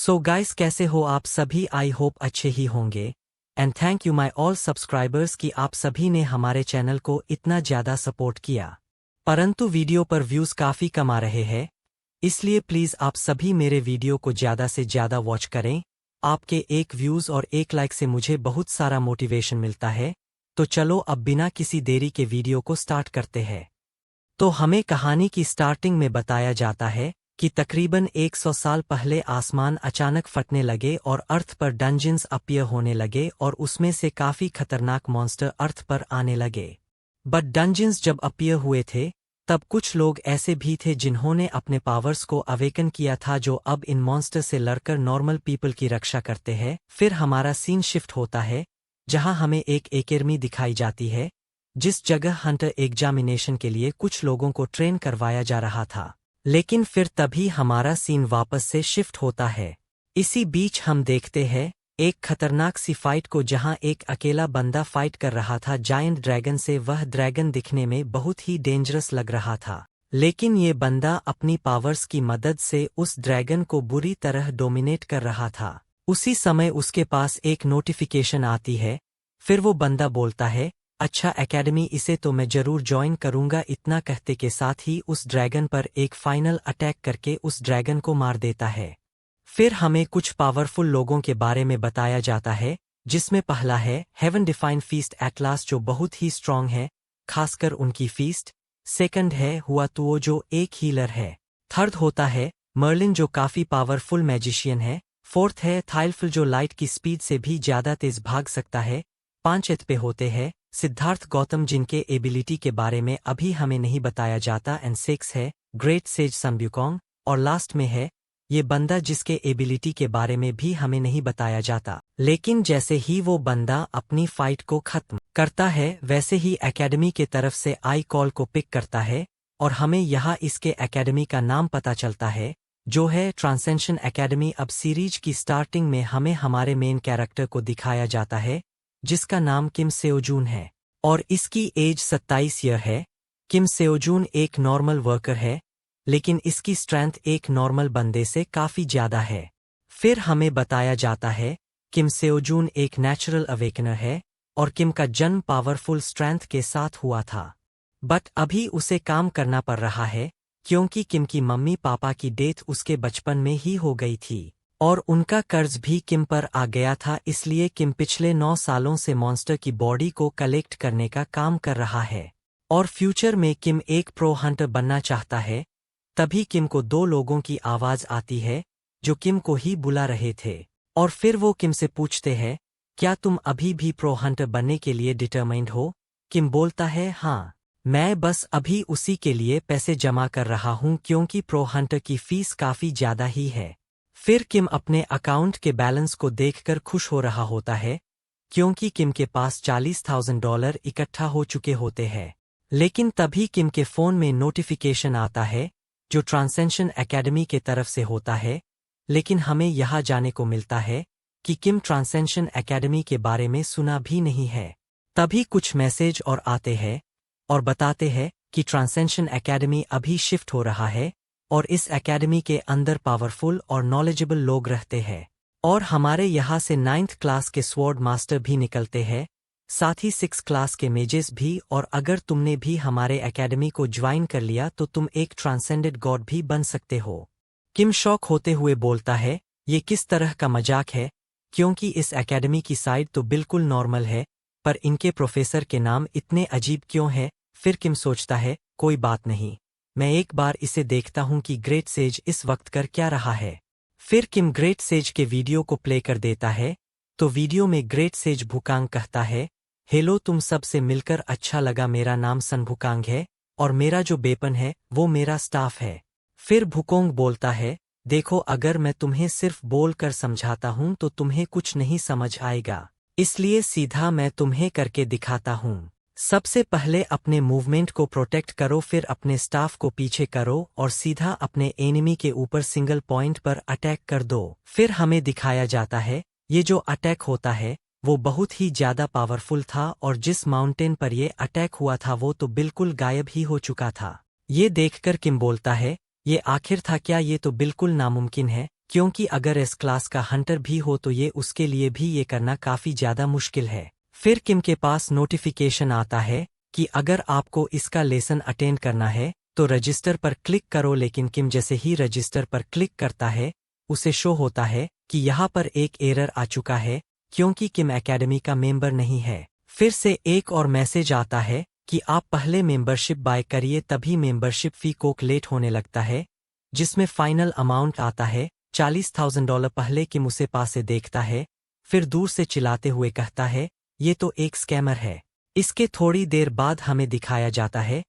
So guys, कैसे हो आप सभी? आई होप अच्छे ही होंगे। And thank you my all subscribers कि आप सभी ने हमारे चैनल को इतना ज़्यादा सपोर्ट किया। परंतु वीडियो पर व्यूज़ काफ़ी कम आ रहे हैं, इसलिए प्लीज़ आप सभी मेरे वीडियो को ज़्यादा से ज़्यादा वॉच करें। आपके एक व्यूज़ और एक लाइक से मुझे बहुत सारा मोटिवेशन मिलता है। तो चलो अब बिना किसी देरी के वीडियो को स्टार्ट करते हैं। तो हमें कहानी की स्टार्टिंग में बताया जाता है कि तकरीबन 100 साल पहले आसमान अचानक फटने लगे और अर्थ पर डंजन्स अपीयर होने लगे और उसमें से काफ़ी खतरनाक मॉन्स्टर अर्थ पर आने लगे। बट डंजन्स जब अपीयर हुए थे, तब कुछ लोग ऐसे भी थे जिन्होंने अपने पावर्स को अवेकन किया था, जो अब इन मॉन्स्टर से लड़कर नॉर्मल पीपल की रक्षा करते हैं। फिर हमारा सीन शिफ्ट होता है, जहां हमें एक एकेडमी दिखाई जाती है, जिस जगह हंटर एग्जामिनेशन के लिए कुछ लोगों को ट्रेन करवाया जा रहा था। लेकिन फिर तभी हमारा सीन वापस से शिफ्ट होता है। इसी बीच हम देखते हैं एक खतरनाक सी फाइट को, जहां एक अकेला बंदा फाइट कर रहा था जायंट ड्रैगन से। वह ड्रैगन दिखने में बहुत ही डेंजरस लग रहा था, लेकिन ये बंदा अपनी पावर्स की मदद से उस ड्रैगन को बुरी तरह डोमिनेट कर रहा था। उसी समय उसके पास एक नोटिफिकेशन आती है। फिर वो बंदा बोलता है, अच्छा एकेडमी, इसे तो मैं जरूर ज्वाइन करूंगा। इतना कहते के साथ ही उस ड्रैगन पर एक फाइनल अटैक करके उस ड्रैगन को मार देता है। फिर हमें कुछ पावरफुल लोगों के बारे में बताया जाता है, जिसमें पहला है हेवन डिफाइंड फीस्ट एटलास, जो बहुत ही स्ट्रांग है, खासकर उनकी फीस्ट। सेकंड है हुआतुओ, जो एक हीलर है। थर्ड होता है मर्लिन, जो काफी पावरफुल मैजिशियन है। फोर्थ है थाइलफुल, जो लाइट की स्पीड से भी ज्यादा तेज भाग सकता है। पांचवें पे होते हैं सिद्धार्थ गौतम, जिनके एबिलिटी के बारे में अभी हमें नहीं बताया जाता। एंड सिक्स है ग्रेट सेज संब्यूकोंग। और लास्ट में है ये बंदा, जिसके एबिलिटी के बारे में भी हमें नहीं बताया जाता। लेकिन जैसे ही वो बंदा अपनी फाइट को खत्म करता है, वैसे ही एकेडमी के तरफ से आई कॉल को पिक करता है और हमें यहाँ इसके एकेडमी का नाम पता चलता है, जो है ट्रांसेंशन एकेडमी। अब सीरीज की स्टार्टिंग में हमें हमारे मेन कैरेक्टर को दिखाया जाता है, जिसका नाम किम सेओजून है और इसकी एज 27 ईयर है। किम सेओजून एक नॉर्मल वर्कर है, लेकिन इसकी स्ट्रेंथ एक नॉर्मल बंदे से काफी ज्यादा है। फिर हमें बताया जाता है किम सेओजून एक नेचुरल अवेकनर है और किम का जन्म पावरफुल स्ट्रेंथ के साथ हुआ था। बट अभी उसे काम करना पड़ रहा है, क्योंकि किम की मम्मी पापा की डेथ उसके बचपन में ही हो गई थी और उनका कर्ज भी किम पर आ गया था। इसलिए किम पिछले 9 सालों से मॉन्स्टर की बॉडी को कलेक्ट करने का काम कर रहा है और फ्यूचर में किम एक प्रो हंटर बनना चाहता है। तभी किम को 2 लोगों की आवाज आती है, जो किम को ही बुला रहे थे और फिर वो किम से पूछते हैं, क्या तुम अभी भी प्रो हंटर बनने के लिए डिटरमाइंड हो? किम बोलता है, हाँ, मैं बस अभी उसी के लिए पैसे जमा कर रहा हूँ, क्योंकि प्रो हंटर की फीस काफी ज्यादा ही है। फिर किम अपने अकाउंट के बैलेंस को देखकर खुश हो रहा होता है, क्योंकि किम के पास $40,000 इकट्ठा हो चुके होते हैं। लेकिन तभी किम के फोन में नोटिफिकेशन आता है, जो ट्रांसेंशन एकेडमी के तरफ से होता है। लेकिन हमें यहाँ जाने को मिलता है कि किम ट्रांसेंशन एकेडमी के बारे में सुना भी नहीं है। तभी कुछ मैसेज और आते हैं और बताते हैं कि ट्रांसेंशन एकेडमी अभी शिफ्ट हो रहा है और इस एकेडमी के अंदर पावरफुल और नॉलेजेबल लोग रहते हैं और हमारे यहाँ से 9th क्लास के स्वॉर्ड मास्टर भी निकलते हैं, साथ ही 6th क्लास के मेजेस भी। और अगर तुमने भी हमारे एकेडमी को ज्वाइन कर लिया तो तुम एक ट्रांसेंडेड गॉड भी बन सकते हो। किम शॉक होते हुए बोलता है, ये किस तरह का मजाक है, क्योंकि इस एकेडमी की साइड तो बिल्कुल नॉर्मल है, पर इनके प्रोफेसर के नाम इतने अजीब क्यों है? फिर किम सोचता है, कोई बात नहीं, मैं एक बार इसे देखता हूं कि ग्रेट सेज इस वक्त कर क्या रहा है। फिर किम ग्रेट सेज के वीडियो को प्ले कर देता है, तो वीडियो में ग्रेट सेज भुकांग कहता है, हेलो, तुम सब से मिलकर अच्छा लगा। मेरा नाम सन भुकांग है और मेरा जो बेपन है वो मेरा स्टाफ है। फिर भुकोंग बोलता है, देखो, अगर मैं तुम्हें सिर्फ बोल कर समझाता हूं तो तुम्हें कुछ नहीं समझ आएगा, इसलिए सीधा मैं तुम्हें करके दिखाता हूं। सबसे पहले अपने मूवमेंट को प्रोटेक्ट करो, फिर अपने स्टाफ को पीछे करो और सीधा अपने एनिमी के ऊपर सिंगल पॉइंट पर अटैक कर दो। फिर हमें दिखाया जाता है ये जो अटैक होता है वो बहुत ही ज्यादा पावरफुल था और जिस माउंटेन पर ये अटैक हुआ था वो तो बिल्कुल गायब ही हो चुका था। ये देखकर किम बोलता है, ये आखिर था क्या? ये तो बिल्कुल नामुमकिन है। क्योंकि अगर इस क्लास का हंटर भी हो तो ये उसके लिए भी ये करना काफी ज्यादा मुश्किल है। फिर किम के पास नोटिफिकेशन आता है कि अगर आपको इसका लेसन अटेंड करना है तो रजिस्टर पर क्लिक करो, लेकिन किम जैसे ही रजिस्टर पर क्लिक करता है उसे शो होता है कि यहाँ पर एक एरर आ चुका है क्योंकि किम एकेडमी का मेंबर नहीं है। फिर से एक और मैसेज आता है कि आप पहले मेंबरशिप बाय करिए तभी मेंबरशिप फी कैलकुलेट होने लगता है, जिसमें फाइनल अमाउंट आता है $40,000। पहले किम उसे पास से देखता है, फिर दूर से चिल्लाते हुए कहता है ये तो एक स्कैमर है। इसके थोड़ी देर बाद हमें दिखाया जाता है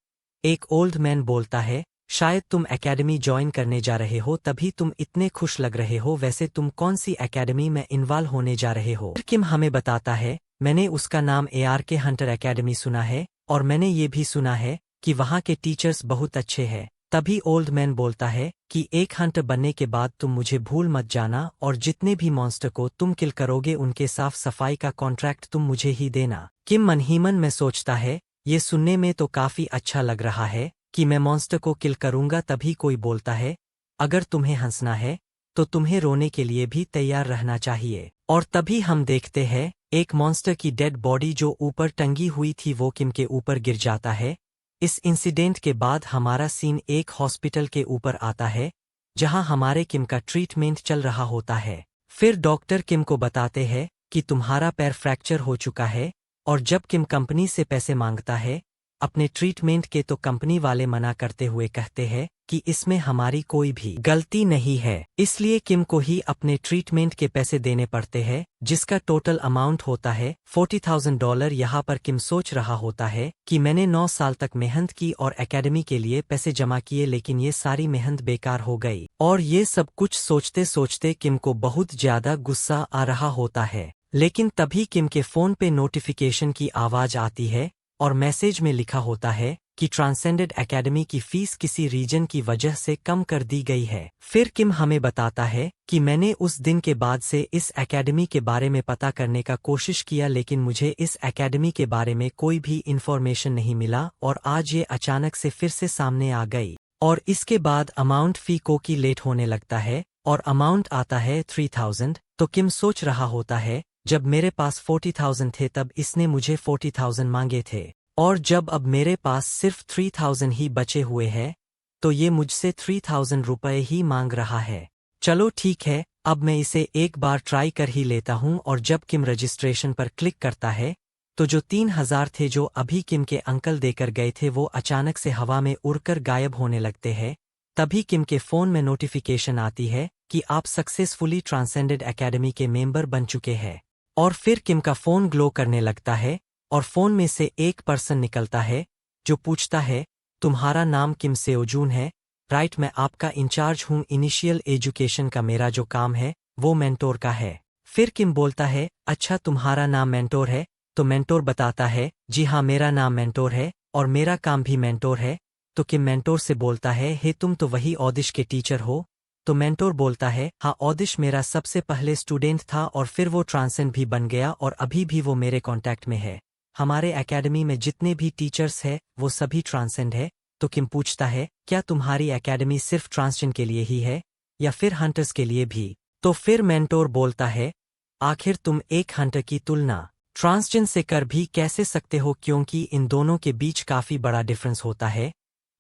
एक ओल्ड मैन बोलता है शायद तुम एकेडमी ज्वाइन करने जा रहे हो तभी तुम इतने खुश लग रहे हो, वैसे तुम कौन सी एकेडमी में इन्वॉल्व होने जा रहे हो। किम हमें बताता है मैंने उसका नाम ARK हंटर एकेडमी सुना है और मैंने ये भी सुना है कि वहाँ के टीचर्स बहुत अच्छे हैं। तभी ओल्ड मैन बोलता है कि एक हंटर बनने के बाद तुम मुझे भूल मत जाना और जितने भी मॉन्स्टर को तुम किल करोगे उनके साफ सफाई का कॉन्ट्रैक्ट तुम मुझे ही देना। किम मन ही मन में सोचता है ये सुनने में तो काफी अच्छा लग रहा है कि मैं मॉन्स्टर को किल करूंगा। तभी कोई बोलता है अगर तुम्हें हंसना है तो तुम्हें रोने के लिए भी तैयार रहना चाहिए। और तभी हम देखते हैं एक मॉन्स्टर की डेड बॉडी जो ऊपर टंगी हुई थी वो किम के ऊपर गिर जाता है। इस इंसिडेंट के बाद हमारा सीन एक हॉस्पिटल के ऊपर आता है जहां हमारे किम का ट्रीटमेंट चल रहा होता है। फिर डॉक्टर किम को बताते हैं कि तुम्हारा पैर फ्रैक्चर हो चुका है और जब किम कंपनी से पैसे मांगता है अपने ट्रीटमेंट के तो कंपनी वाले मना करते हुए कहते हैं कि इसमें हमारी कोई भी गलती नहीं है, इसलिए किम को ही अपने ट्रीटमेंट के पैसे देने पड़ते हैं जिसका टोटल अमाउंट होता है $40,000। यहाँ पर किम सोच रहा होता है कि मैंने 9 साल तक मेहनत की और एकेडमी के लिए पैसे जमा किए लेकिन ये सारी मेहनत बेकार हो गई। और ये सब कुछ सोचते सोचते किम को बहुत ज्यादा गुस्सा आ रहा होता है। लेकिन तभी किम के फोन पे नोटिफिकेशन की आवाज आती है और मैसेज में लिखा होता है कि ट्रांसेंडेड एकेडमी की फीस किसी रीजन की वजह से कम कर दी गई है। फिर किम हमें बताता है कि मैंने उस दिन के बाद से इस एकेडमी के बारे में पता करने का कोशिश किया लेकिन मुझे इस एकेडमी के बारे में कोई भी इंफॉर्मेशन नहीं मिला और आज ये अचानक से फिर से सामने आ गई। और इसके बाद अमाउंट फी कैलकुलेट होने लगता है और अमाउंट आता है 3000। तो किम सोच रहा होता है जब मेरे पास 40,000 थे तब इसने मुझे 40,000 मांगे थे और जब अब मेरे पास सिर्फ 3,000 ही बचे हुए हैं तो ये मुझसे 3,000 रुपए ही मांग रहा है। चलो ठीक है, अब मैं इसे एक बार ट्राई कर ही लेता हूँ। और जब किम रजिस्ट्रेशन पर क्लिक करता है तो जो 3,000 थे जो अभी किम के अंकल देकर गए थे वो अचानक से हवा में उड़कर गायब होने लगते हैं। तभी किम के फोन में नोटिफिकेशन आती है कि आप सक्सेसफुली ट्रांसेंडेड एकेडमी के मेंबर बन चुके हैं। और फिर किम का फोन ग्लो करने लगता है और फोन में से एक पर्सन निकलता है जो पूछता है तुम्हारा नाम किम सेओजून है राइट? मैं आपका इंचार्ज हूँ इनिशियल एजुकेशन का, मेरा जो काम है वो मेंटोर का है। फिर किम बोलता है अच्छा तुम्हारा नाम मेंटोर है? तो मेंटोर बताता है जी हाँ मेरा नाम मेंटोर है और मेरा काम भी मेंटोर है। तो किम मेंटोर से बोलता है हे तुम तो वही ऑदिश के टीचर हो? तो मेंटोर बोलता है हाँ ऑदिश मेरा सबसे पहले स्टूडेंट था और फिर वो ट्रांसेंड भी बन गया और अभी भी वो मेरे कांटेक्ट में है। हमारे एकेडमी में जितने भी टीचर्स हैं वो सभी ट्रांसेंड है। तो किम पूछता है क्या तुम्हारी एकेडमी सिर्फ ट्रांसजेंड के लिए ही है या फिर हंटर्स के लिए भी? तो फिर मेंटोर बोलता है आखिर तुम एक हंटर की तुलना ट्रांसजेंड से कर भी कैसे सकते हो क्योंकि इन दोनों के बीच काफी बड़ा डिफरेंस होता है।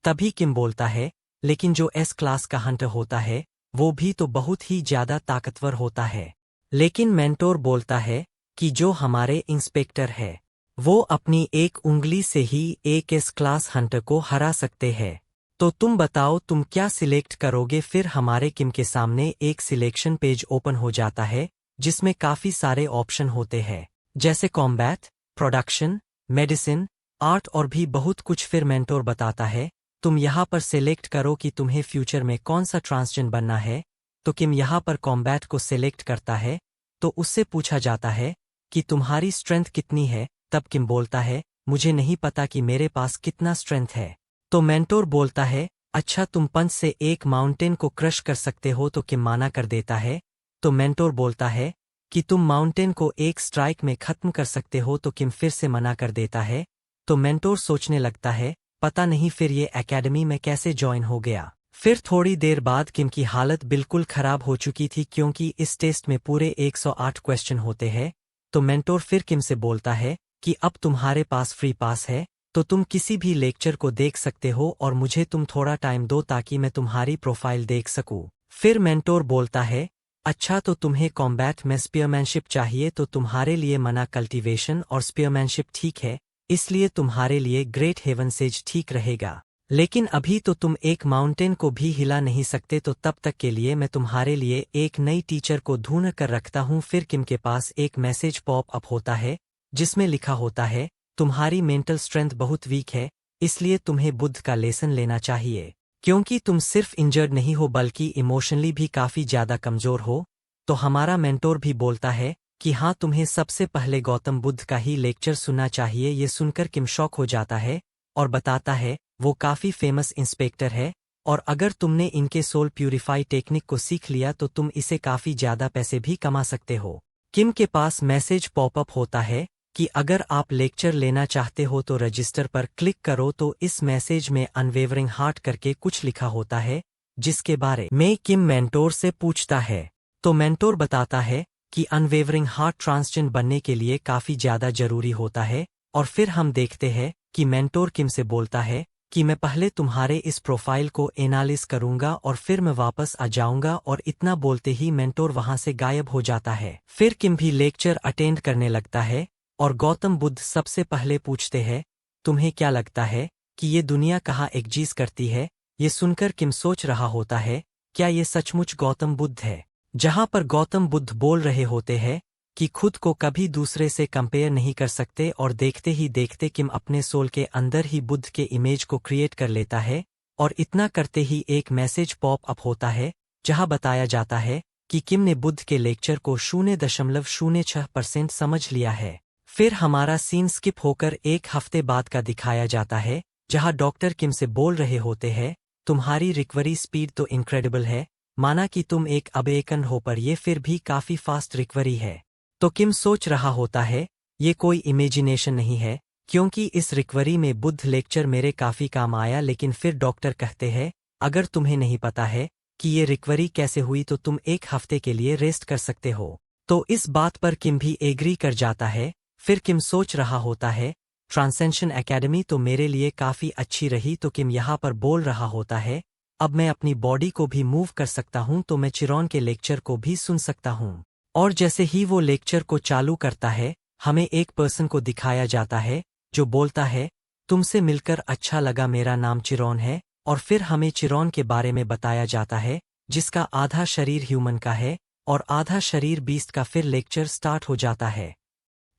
तभी किम बोलता है लेकिन जो एस क्लास का हंटर होता है वो भी तो बहुत ही ज्यादा ताकतवर होता है। लेकिन मेंटोर बोलता है कि जो हमारे इंस्पेक्टर है वो अपनी एक उंगली से ही एक एस क्लास हंटर को हरा सकते हैं। तो तुम बताओ तुम क्या सिलेक्ट करोगे? फिर हमारे किम के सामने एक सिलेक्शन पेज ओपन हो जाता है जिसमें काफी सारे ऑप्शन होते हैं जैसे कॉम्बैट, प्रोडक्शन, मेडिसिन, आर्ट और भी बहुत कुछ। फिर मेंटोर बताता है तुम यहाँ पर सिलेक्ट करो कि तुम्हें फ्यूचर में कौन सा ट्रांसजेंड बनना है। तो किम यहाँ पर कॉम्बैट को सिलेक्ट करता है। तो उससे पूछा जाता है कि तुम्हारी स्ट्रेंथ कितनी है? तब किम बोलता है मुझे नहीं पता कि मेरे पास कितना स्ट्रेंथ है। तो मेंटोर बोलता है अच्छा तुम पंच से एक माउंटेन को क्रश कर सकते हो? तो किम माना कर देता है। तो मेंटोर बोलता है कि तुम माउंटेन को एक स्ट्राइक में खत्म कर सकते हो? तो किम फिर से मना कर देता है। तो मेंटोर सोचने लगता है पता नहीं फिर ये एकेडमी में कैसे ज्वाइन हो गया। फिर थोड़ी देर बाद किम की हालत बिल्कुल खराब हो चुकी थी क्योंकि इस टेस्ट में पूरे 108 क्वेश्चन होते हैं। तो मेंटोर फिर किम से बोलता है कि अब तुम्हारे पास फ्री पास है, तो तुम किसी भी लेक्चर को देख सकते हो और मुझे तुम थोड़ा टाइम दो ताकि मैं तुम्हारी प्रोफाइल देख सकूं। फिर मेंटोर बोलता है, अच्छा तो तुम्हें कॉम्बैट में स्पीयरमैनशिप चाहिए तो तुम्हारे लिए मना कल्टीवेशन और स्पीयरमैनशिप ठीक है, इसलिए तुम्हारे लिए ग्रेट हेवन सेज ठीक रहेगा। लेकिन अभी तो तुम एक माउंटेन को भी हिला नहीं सकते, तो तब तक के लिए मैं तुम्हारे लिए एक नई टीचर को ढूंढ कर रखता हूँ। फिर किम के पास एक मैसेज पॉप अप होता है जिसमें लिखा होता है, तुम्हारी मेंटल स्ट्रेंथ बहुत वीक है, इसलिए तुम्हें बुद्ध का लेसन लेना चाहिए, क्योंकि तुम सिर्फ इंजर्ड नहीं हो बल्कि इमोशनली भी काफी ज्यादा कमजोर हो। तो हमारा मेंटोर भी बोलता है कि हाँ, तुम्हें सबसे पहले गौतम बुद्ध का ही लेक्चर सुनना चाहिए। ये सुनकर किम शॉक हो जाता है और बताता है वो काफी फेमस इंस्पेक्टर है और अगर तुमने इनके सोल प्यूरिफाई टेक्निक को सीख लिया तो तुम इसे काफी ज्यादा पैसे भी कमा सकते हो। किम के पास मैसेज पॉपअप होता है कि अगर आप लेक्चर लेना चाहते हो तो रजिस्टर पर क्लिक करो। तो इस मैसेज में अनवेवरिंग हार्ट करके कुछ लिखा होता है जिसके बारे में किम मेंटोर से पूछता है। तो मेंटोर बताता है कि अनवेवरिंग हार्ट ट्रांसजेंडर बनने के लिए काफी ज्यादा जरूरी होता है। और फिर हम देखते हैं कि मेंटोर किम से बोलता है कि मैं पहले तुम्हारे इस प्रोफाइल को एनालिस करूंगा और फिर मैं वापस आ जाऊंगा, और इतना बोलते ही मेंटोर वहां से गायब हो जाता है। फिर किम भी लेक्चर अटेंड करने लगता है और गौतम बुद्ध सबसे पहले पूछते हैं, तुम्हें क्या लगता है कि ये दुनिया कहाँ एग्जिस्ट करती है? ये सुनकर किम सोच रहा होता है, क्या ये सचमुच गौतम बुद्ध है? जहां पर गौतम बुद्ध बोल रहे होते हैं कि खुद को कभी दूसरे से कंपेयर नहीं कर सकते, और देखते ही देखते किम अपने सोल के अंदर ही बुद्ध के इमेज को क्रिएट कर लेता है। और इतना करते ही एक मैसेज पॉप अप होता है जहां बताया जाता है कि किम ने बुद्ध के लेक्चर को 0.06% समझ लिया है। फिर हमारा सीन स्किप होकर एक हफ्ते बाद का दिखाया जाता है जहां डॉक्टर किम से बोल रहे होते हैं, तुम्हारी रिकवरी स्पीड तो इनक्रेडिबल है, माना कि तुम एक अबेकन हो पर ये फिर भी काफी फास्ट रिकवरी है। तो किम सोच रहा होता है ये कोई इमेजिनेशन नहीं है, क्योंकि इस रिकवरी में बुद्ध लेक्चर मेरे काफी काम आया। लेकिन फिर डॉक्टर कहते हैं, अगर तुम्हें नहीं पता है कि ये रिकवरी कैसे हुई तो तुम एक हफ्ते के लिए रेस्ट कर सकते हो। तो इस बात पर किम भी एग्री कर जाता है। फिर किम सोच रहा होता है, ट्रांसेंशन एकेडमी तो मेरे लिए काफी अच्छी रही। तो किम यहाँ पर बोल रहा होता है, अब मैं अपनी बॉडी को भी मूव कर सकता हूँ, तो मैं चिरॉन के लेक्चर को भी सुन सकता हूँ। और जैसे ही वो लेक्चर को चालू करता है, हमें एक पर्सन को दिखाया जाता है जो बोलता है, तुमसे मिलकर अच्छा लगा, मेरा नाम चिरॉन है। और फिर हमें चिरॉन के बारे में बताया जाता है जिसका आधा शरीर ह्यूमन का है और आधा शरीर बीस्ट का। फिर लेक्चर स्टार्ट हो जाता है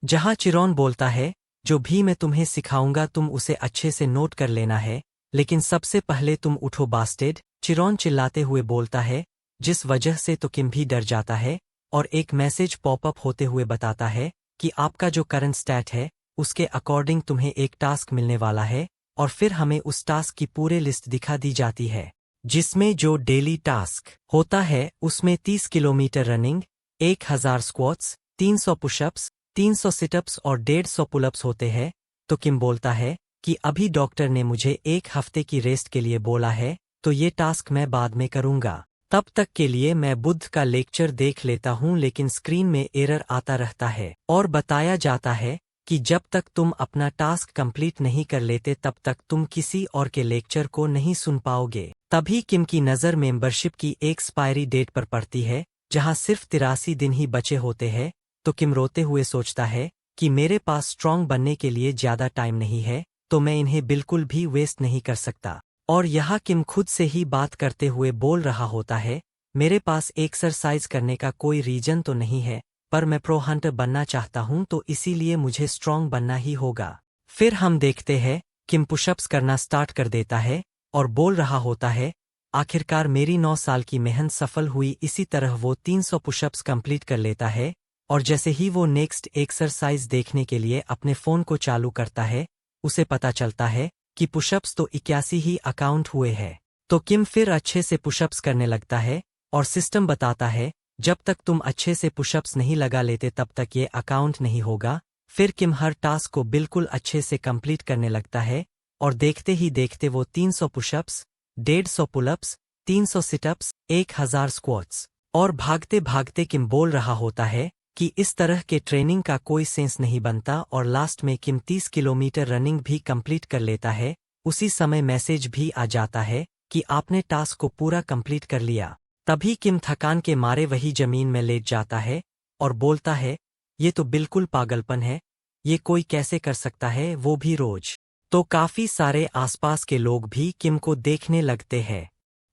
जहां चिरॉन बोलता है, जो भी मैं तुम्हें सिखाऊंगा तुम उसे अच्छे से नोट कर लेना है, लेकिन सबसे पहले तुम उठो बास्टेड। चिरॉन चिल्लाते हुए बोलता है, जिस वजह से तो किम भी डर जाता है और एक मैसेज पॉपअप होते हुए बताता है कि आपका जो करंट स्टैट है उसके अकॉर्डिंग तुम्हें एक टास्क मिलने वाला है। और फिर हमें उस टास्क की पूरे लिस्ट दिखा दी जाती है जिसमें जो डेली टास्क होता है उसमें 30 kilometre running, 1000 squats, 300 pushups, 300 sit-ups और 150 पुलअप्स होते हैं। तो किम बोलता है कि अभी डॉक्टर ने मुझे एक हफ्ते की रेस्ट के लिए बोला है, तो ये टास्क मैं बाद में करूंगा, तब तक के लिए मैं बुद्ध का लेक्चर देख लेता हूं। लेकिन स्क्रीन में एरर आता रहता है और बताया जाता है कि जब तक तुम अपना टास्क कंप्लीट नहीं कर लेते तब तक तुम किसी और के लेक्चर को नहीं सुन पाओगे। तभी किम की नज़र मेंबरशिप की एक्सपायरी डेट पर पड़ती है जहां सिर्फ 83 दिन ही बचे होते हैं। तो किम रोते हुए सोचता है कि मेरे पास स्ट्रांग बनने के लिए ज्यादा टाइम नहीं है, तो मैं इन्हें बिल्कुल भी वेस्ट नहीं कर सकता। और यहाँ किम खुद से ही बात करते हुए बोल रहा होता है, मेरे पास एक्सरसाइज करने का कोई रीजन तो नहीं है, पर मैं प्रो हंटर बनना चाहता हूँ तो इसीलिए मुझे स्ट्रांग बनना ही होगा। फिर हम देखते हैं किम पुशअप्स करना स्टार्ट कर देता है और बोल रहा होता है, आखिरकार मेरी 9 साल की मेहनत सफल हुई। इसी तरह वो 300 पुशअप्स कंप्लीट कर लेता है और जैसे ही वो नेक्स्ट एक्सरसाइज देखने के लिए अपने फ़ोन को चालू करता है, उसे पता चलता है कि पुशअप्स तो 81 ही अकाउंट हुए हैं। तो किम फिर अच्छे से पुशअप्स करने लगता है और सिस्टम बताता है, जब तक तुम अच्छे से पुशअप्स नहीं लगा लेते तब तक ये अकाउंट नहीं होगा। फिर किम हर टास्क को बिल्कुल अच्छे से कंप्लीट करने लगता है और देखते ही देखते वो 300 पुशअप्स, 150 पुलअप्स, 300 सिटअप्स, 1000 स्क्वाट्स। और भागते भागते किम बोल रहा होता है कि इस तरह के ट्रेनिंग का कोई सेंस नहीं बनता और लास्ट में किम 30 किलोमीटर रनिंग भी कंप्लीट कर लेता है। उसी समय मैसेज भी आ जाता है कि आपने टास्क को पूरा कंप्लीट कर लिया। तभी किम थकान के मारे वही जमीन में लेट जाता है और बोलता है, ये तो बिल्कुल पागलपन है, ये कोई कैसे कर सकता है, वो भी रोज। तो काफी सारे आसपास के लोग भी किम को देखने लगते हैं।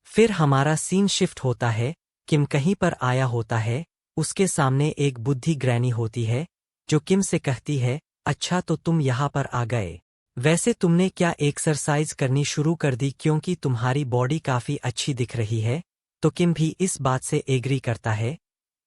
फिर हमारा सीन शिफ्ट होता है, किम कहीं पर आया होता है, उसके सामने एक बुद्धि ग्रैनी होती है जो किम से कहती है, अच्छा तो तुम यहाँ पर आ गए। वैसे तुमने क्या एक्सरसाइज करनी शुरू कर दी, क्योंकि तुम्हारी बॉडी काफी अच्छी दिख रही है। तो किम भी इस बात से एग्री करता है।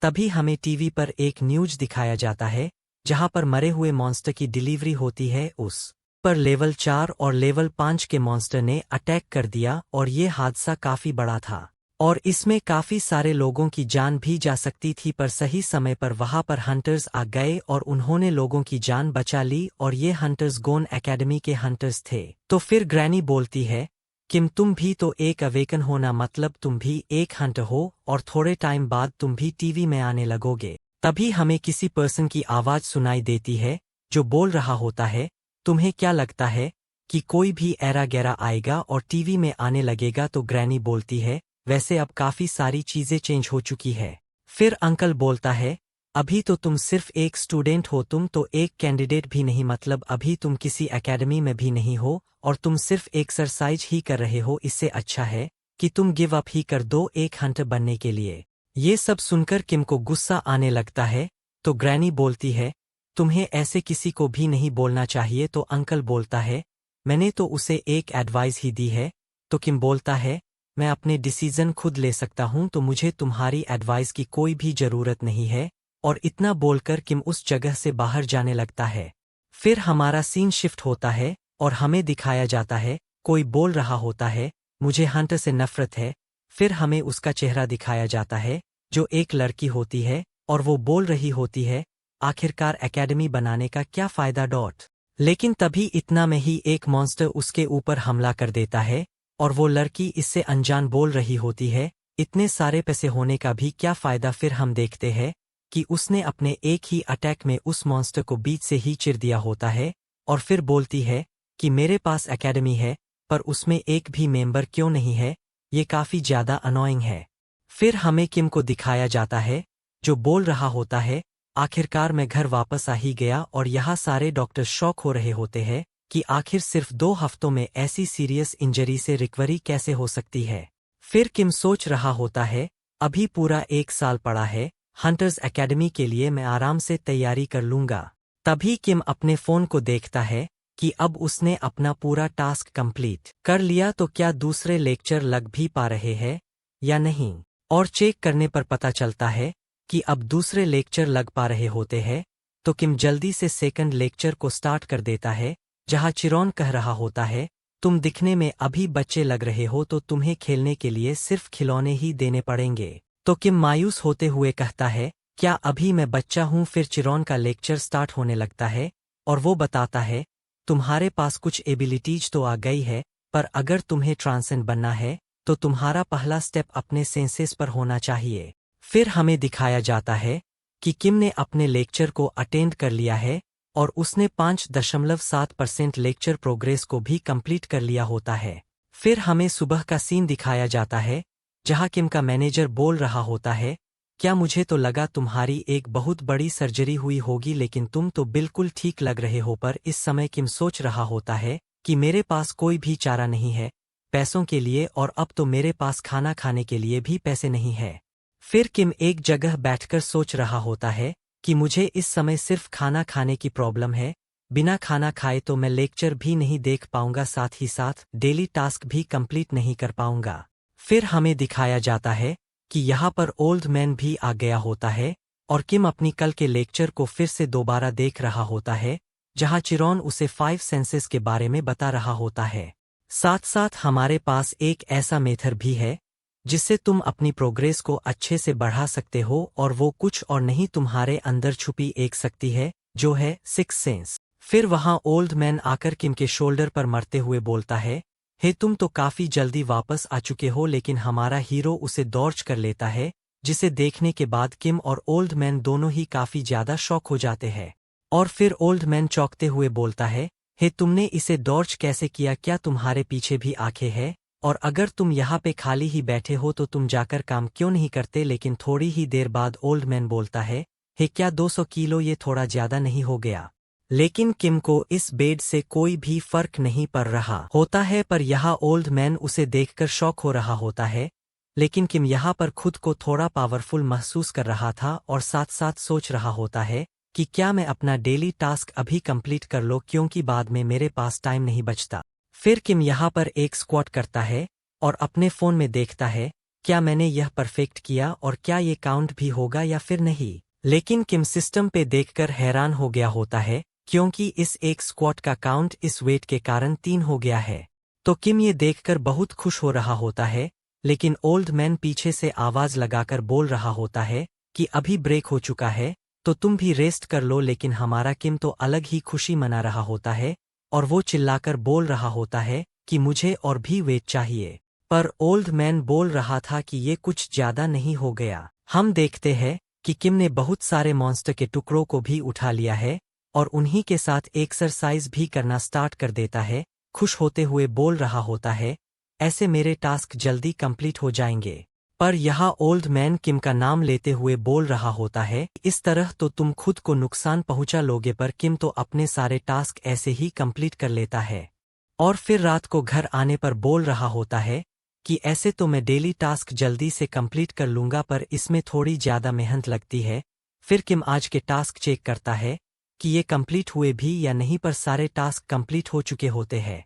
तभी हमें टीवी पर एक न्यूज़ दिखाया जाता है जहां पर मरे हुए मॉन्स्टर की डिलीवरी होती है। उस पर लेवल 4 और लेवल 5 के मॉन्स्टर ने अटैक कर दिया और ये हादसा काफी बड़ा था और इसमें काफी सारे लोगों की जान भी जा सकती थी, पर सही समय पर वहां पर हंटर्स आ गए और उन्होंने लोगों की जान बचा ली और ये हंटर्स गोन एकेडमी के हंटर्स थे। तो फिर ग्रैनी बोलती है, किम तुम भी तो एक अवेकन होना, मतलब तुम भी एक हंटर हो और थोड़े टाइम बाद तुम भी टीवी में आने लगोगे। तभी हमें किसी पर्सन की आवाज सुनाई देती है जो बोल रहा होता है, तुम्हें क्या लगता है कि कोई भी ऐरा गैरा आएगा और टीवी में आने लगेगा। तो ग्रैनी बोलती है, वैसे अब काफी सारी चीजें चेंज हो चुकी है। फिर अंकल बोलता है, अभी तो तुम सिर्फ एक स्टूडेंट हो, तुम तो एक कैंडिडेट भी नहीं, मतलब अभी तुम किसी एकेडमी में भी नहीं हो और तुम सिर्फ एक्सरसाइज ही कर रहे हो। इससे अच्छा है कि तुम गिव अप ही कर दो एक हंटर बनने के लिए। ये सब सुनकर किम को गुस्सा आने लगता है। तो ग्रैनी बोलती है, तुम्हें ऐसे किसी को भी नहीं बोलना चाहिए। तो अंकल बोलता है, मैंने तो उसे एक एडवाइस ही दी है। तो किम बोलता है, मैं अपने डिसीजन खुद ले सकता हूं, तो मुझे तुम्हारी एडवाइस की कोई भी जरूरत नहीं है। और इतना बोलकर किम उस जगह से बाहर जाने लगता है। फिर हमारा सीन शिफ्ट होता है और हमें दिखाया जाता है, कोई बोल रहा होता है, मुझे हंटर से नफरत है। फिर हमें उसका चेहरा दिखाया जाता है जो एक लड़की होती है और वो बोल रही होती है, आखिरकार एकेडमी बनाने का क्या फायदा डॉट। लेकिन तभी इतना में ही एक मॉन्स्टर उसके ऊपर हमला कर देता है और वो लड़की इससे अनजान बोल रही होती है, इतने सारे पैसे होने का भी क्या फायदा। फिर हम देखते हैं कि उसने अपने एक ही अटैक में उस मॉन्स्टर को बीच से ही चिर दिया होता है और फिर बोलती है कि मेरे पास एकेडमी है पर उसमें एक भी मेंबर क्यों नहीं है, ये काफी ज्यादा अनोइंग है। फिर हमें किम को दिखाया जाता है जो बोल रहा होता है, आखिरकार मैं घर वापस आ ही गया। और यहाँ सारे डॉक्टर शॉक हो रहे होते हैं कि आखिर सिर्फ 2 हफ्तों में ऐसी सीरियस इंजरी से रिकवरी कैसे हो सकती है। फिर किम सोच रहा होता है, अभी पूरा 1 साल पड़ा है हंटर्स एकेडमी के लिए, मैं आराम से तैयारी कर लूंगा। तभी किम अपने फोन को देखता है कि अब उसने अपना पूरा टास्क कंप्लीट कर लिया। तो क्या दूसरे लेक्चर लग भी पा रहे हैं या नहीं, और चेक करने पर पता चलता है कि अब दूसरे लेक्चर लग पा रहे होते हैं। तो किम जल्दी से सेकंड लेक्चर को स्टार्ट कर देता है जहां चिरॉन कह रहा होता है, तुम दिखने में अभी बच्चे लग रहे हो, तो तुम्हें खेलने के लिए सिर्फ खिलौने ही देने पड़ेंगे। तो किम मायूस होते हुए कहता है, क्या अभी मैं बच्चा हूं। फिर चिरॉन का लेक्चर स्टार्ट होने लगता है और वो बताता है, तुम्हारे पास कुछ एबिलिटीज तो आ गई है, पर अगर तुम्हें ट्रांसेंड बनना है तो तुम्हारा पहला स्टेप अपने सेंसेस पर होना चाहिए। फिर हमें दिखाया जाता है कि किम ने अपने लेक्चर को अटेंड कर लिया है और उसने 5.7% लेक्चर प्रोग्रेस को भी कंप्लीट कर लिया होता है। फिर हमें सुबह का सीन दिखाया जाता है जहां किम का मैनेजर बोल रहा होता है, क्या मुझे तो लगा तुम्हारी एक बहुत बड़ी सर्जरी हुई होगी, लेकिन तुम तो बिल्कुल ठीक लग रहे हो। पर इस समय किम सोच रहा होता है कि मेरे पास कोई भी चारा नहीं है पैसों के लिए, और अब तो मेरे पास खाना खाने के लिए भी पैसे नहीं है। फिर किम एक जगह बैठकर सोच रहा होता है कि मुझे इस समय सिर्फ खाना खाने की प्रॉब्लम है, बिना खाना खाए तो मैं लेक्चर भी नहीं देख पाऊंगा, साथ ही साथ डेली टास्क भी कंप्लीट नहीं कर पाऊंगा। फिर हमें दिखाया जाता है कि यहाँ पर ओल्ड मैन भी आ गया होता है और किम अपनी कल के लेक्चर को फिर से दोबारा देख रहा होता है जहाँ चिरॉन उसे 5 सेंसेस के बारे में बता रहा होता है। साथ साथ हमारे पास एक ऐसा मेथड भी है जिससे तुम अपनी प्रोग्रेस को अच्छे से बढ़ा सकते हो, और वो कुछ और नहीं तुम्हारे अंदर छुपी एक शक्ति है जो है 6 सेंस। फिर वहां ओल्ड मैन आकर किम के शोल्डर पर मरते हुए बोलता है, हे तुम तो काफी जल्दी वापस आ चुके हो। लेकिन हमारा हीरो उसे दौड़ कर लेता है, जिसे देखने के बाद किम और ओल्ड मैन दोनों ही काफी ज्यादा शॉक हो जाते हैं। और फिर ओल्ड मैन चौंकते हुए बोलता है, हे तुमने इसे दौड़ कैसे किया? क्या तुम्हारे पीछे भी आंखें हैं? और अगर तुम यहाँ पे खाली ही बैठे हो तो तुम जाकर काम क्यों नहीं करते? लेकिन थोड़ी ही देर बाद ओल्ड मैन बोलता है, हे क्या 200 किलो ये थोड़ा ज्यादा नहीं हो गया? लेकिन किम को इस बेड से कोई भी फर्क नहीं पड़ रहा होता है, पर यहाँ ओल्ड मैन उसे देखकर शॉक हो रहा होता है। लेकिन किम यहाँ पर खुद को थोड़ा पावरफुल महसूस कर रहा था और साथ साथ सोच रहा होता है कि क्या मैं अपना डेली टास्क अभी कंप्लीट कर लो, क्योंकि बाद में मेरे पास टाइम नहीं बचता। फिर किम यहाँ पर एक स्क्वाट करता है और अपने फोन में देखता है, क्या मैंने यह परफेक्ट किया और क्या ये काउंट भी होगा या फिर नहीं। लेकिन किम सिस्टम पे देखकर हैरान हो गया होता है, क्योंकि इस एक स्क्वाट का काउंट इस वेट के कारण 3 हो गया है। तो किम ये देखकर बहुत खुश हो रहा होता है, लेकिन ओल्ड मैन पीछे से आवाज लगाकर बोल रहा होता है कि अभी ब्रेक हो चुका है तो तुम भी रेस्ट कर लो। लेकिन हमारा किम तो अलग ही खुशी मना रहा होता है और वो चिल्लाकर बोल रहा होता है कि मुझे और भी वेट चाहिए। पर ओल्ड मैन बोल रहा था कि ये कुछ ज्यादा नहीं हो गया। हम देखते हैं कि किम ने बहुत सारे मॉन्स्टर के टुकड़ों को भी उठा लिया है और उन्हीं के साथ एक्सरसाइज भी करना स्टार्ट कर देता है। खुश होते हुए बोल रहा होता है, ऐसे मेरे टास्क जल्दी कंप्लीट हो जाएंगे। पर यहाँ ओल्ड मैन किम का नाम लेते हुए बोल रहा होता है, इस तरह तो तुम खुद को नुकसान पहुंचा लोगे। पर किम तो अपने सारे टास्क ऐसे ही कंप्लीट कर लेता है और फिर रात को घर आने पर बोल रहा होता है कि ऐसे तो मैं डेली टास्क जल्दी से कंप्लीट कर लूंगा, पर इसमें थोड़ी ज्यादा मेहनत लगती है। फिर किम आज के टास्क चेक करता है कि ये कंप्लीट हुए भी या नहीं, पर सारे टास्क कंप्लीट हो चुके होते हैं।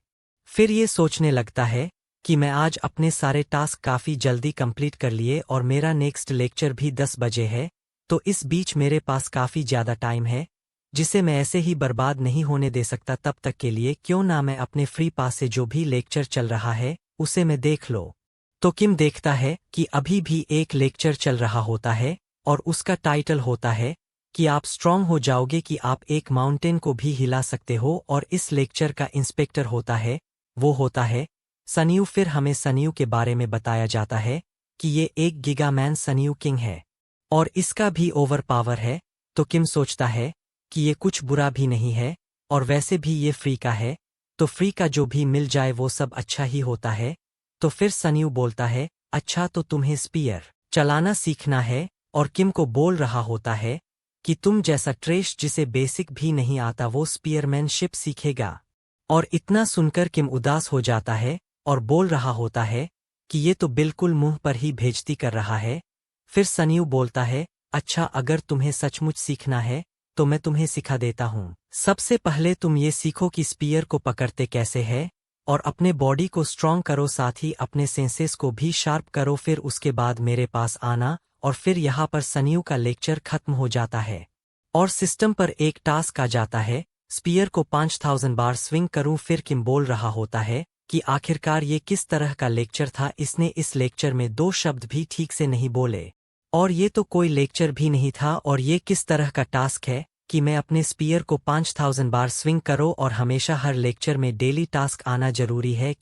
फिर ये सोचने लगता है कि मैं आज अपने सारे टास्क काफी जल्दी कंप्लीट कर लिए और मेरा नेक्स्ट लेक्चर भी 10 बजे है, तो इस बीच मेरे पास काफी ज्यादा टाइम है जिसे मैं ऐसे ही बर्बाद नहीं होने दे सकता। तब तक के लिए क्यों ना मैं अपने फ्री पास से जो भी लेक्चर चल रहा है उसे मैं देख लो। तो किम देखता है कि अभी भी एक लेक्चर चल रहा होता है और उसका टाइटल होता है कि आप स्ट्रांग हो जाओगे कि आप एक माउंटेन को भी हिला सकते हो। और इस लेक्चर का इंस्पेक्टर होता है, वो होता है सनियू। फिर हमें सनियू के बारे में बताया जाता है कि ये एक गिगामैन सनियू किंग है और इसका भी ओवर पावर है। तो किम सोचता है कि ये कुछ बुरा भी नहीं है और वैसे भी ये फ्री का है, तो फ्री का जो भी मिल जाए वो सब अच्छा ही होता है। तो फिर सनियू बोलता है, अच्छा तो तुम्हें स्पीयर चलाना सीखना है। और किम को बोल रहा होता है कि तुम जैसा ट्रेश जिसे बेसिक भी नहीं आता वो स्पीयरमैनशिप सीखेगा। और इतना सुनकर किम उदास हो जाता है और बोल रहा होता है कि ये तो बिल्कुल मुंह पर ही बेइज्जती कर रहा है। फिर सनियू बोलता है, अच्छा अगर तुम्हें सचमुच सीखना है तो मैं तुम्हें सिखा देता हूँ। सबसे पहले तुम ये सीखो कि स्पीयर को पकड़ते कैसे है और अपने बॉडी को स्ट्रॉन्ग करो, साथ ही अपने सेंसेस को भी शार्प करो। फिर उसके बाद मेरे पास आना। और फिर यहाँ पर सनियू का लेक्चर खत्म हो जाता है और सिस्टम पर एक टास्क आ जाता है, स्पीयर को 5000 बार स्विंग करूं। फिर किम बोल रहा होता है कि आखिरकार ये किस तरह का लेक्चर था, इसने इस लेक्चर में 2 शब्द भी ठीक से नहीं बोले और ये तो कोई लेक्चर भी नहीं था। और ये किस तरह का टास्क है कि मैं अपने स्पीयर को 5000 बार स्विंग करो और हमेशा हर लेक्चर में डेली टास्क आना जरूरी है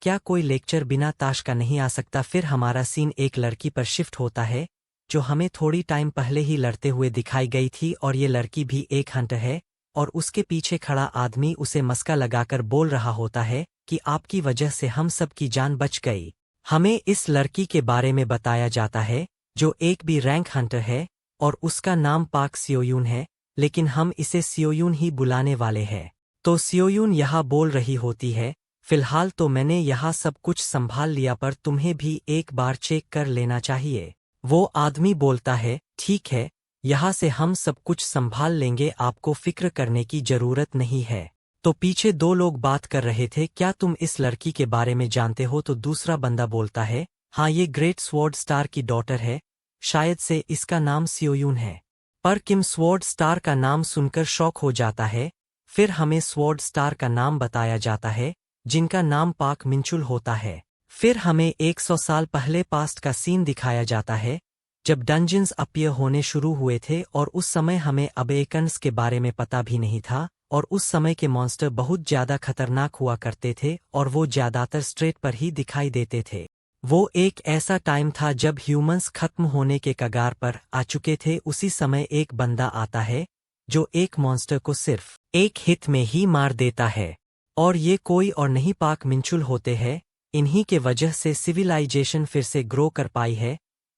क्या कोई लेक्चर बिना टास्क का नहीं आ सकता? फिर हमारा सीन एक लड़की पर शिफ्ट होता है जो हमें थोड़ी टाइम पहले ही लड़ते हुए दिखाई गई थी और ये लड़की भी एक हंटर है और उसके पीछे खड़ा आदमी उसे मस्का लगाकर बोल रहा होता है कि आपकी वजह से हम सब की जान बच गई। हमें इस लड़की के बारे में बताया जाता है जो एक भी रैंक हंटर है और उसका नाम पाक सियोयून है, लेकिन हम इसे सियोयून ही बुलाने वाले हैं। तो सियोयून यहाँ बोल रही होती है, फिलहाल तो मैंने यहाँ सब कुछ संभाल लिया, पर तुम्हें भी एक बार चेक कर लेना चाहिए। वो आदमी बोलता है, ठीक है, यहाँ से हम सब कुछ संभाल लेंगे, आपको फिक्र करने की जरूरत नहीं है। तो पीछे 2 लोग बात कर रहे थे, क्या तुम इस लड़की के बारे में जानते हो? तो दूसरा बंदा बोलता है, हाँ ये ग्रेट स्वॉर्ड स्टार की डॉटर है, शायद से इसका नाम सियोयून है। पर किम स्वॉर्ड स्टार का नाम सुनकर शॉक हो जाता है। फिर हमें स्वॉर्ड स्टार का नाम बताया जाता है जिनका नाम पाक मिंचुल होता है। फिर हमें 100 साल पहले पास्ट का सीन दिखाया जाता है जब डंजन्स अपीयर होने शुरू हुए थे और उस समय हमें अबेकन्स के बारे में पता भी नहीं था और उस समय के मॉन्स्टर बहुत ज्यादा खतरनाक हुआ करते थे और वो ज्यादातर स्ट्रेट पर ही दिखाई देते थे। वो एक ऐसा टाइम था जब ह्यूमंस खत्म होने के कगार पर आ चुके थे। उसी समय एक बंदा आता है जो एक मॉन्स्टर को सिर्फ एक हिट में ही मार देता है, और ये कोई और नहीं पाक मिंचुल होते हैं। इन्हीं के वजह से सिविलाइजेशन फिर से ग्रो कर पाई है।